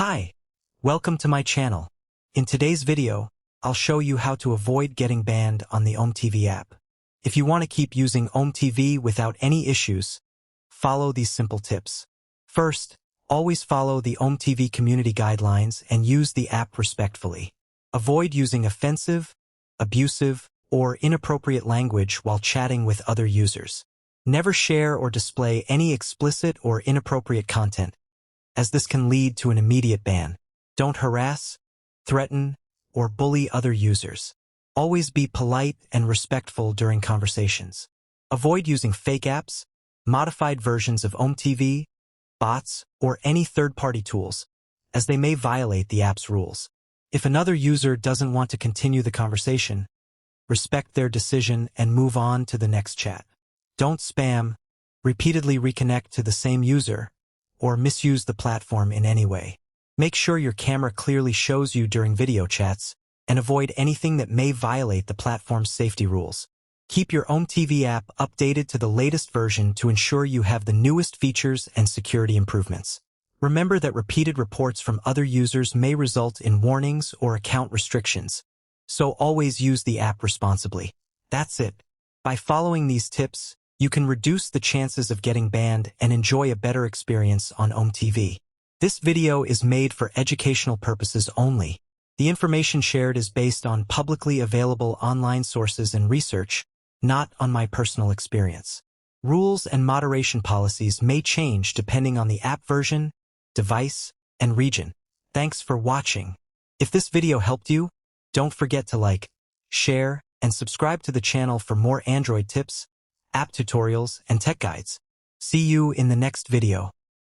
Hi, welcome to my channel. In today's video, I'll show you how to avoid getting banned on the OmeTV app. If you want to keep using OmeTV without any issues, follow these simple tips. First, always follow the OmeTV community guidelines and use the app respectfully. Avoid using offensive, abusive, or inappropriate language while chatting with other users. Never share or display any explicit or inappropriate content, as this can lead to an immediate ban. Don't harass, threaten, or bully other users. Always be polite and respectful during conversations. Avoid using fake apps, modified versions of OmeTV, bots, or any third-party tools, as they may violate the app's rules. If another user doesn't want to continue the conversation, respect their decision and move on to the next chat. Don't spam, repeatedly reconnect to the same user, or misuse the platform in any way. Make sure your camera clearly shows you during video chats, and avoid anything that may violate the platform's safety rules. Keep your OmeTV app updated to the latest version to ensure you have the newest features and security improvements. Remember that repeated reports from other users may result in warnings or account restrictions, so always use the app responsibly. That's it. By following these tips, you can reduce the chances of getting banned and enjoy a better experience on OmeTV. This video is made for educational purposes only. The information shared is based on publicly available online sources and research, not on my personal experience. Rules and moderation policies may change depending on the app version, device, and region. Thanks for watching. If this video helped you, don't forget to like, share, and subscribe to the channel for more Android tips, app tutorials, and tech guides. See you in the next video.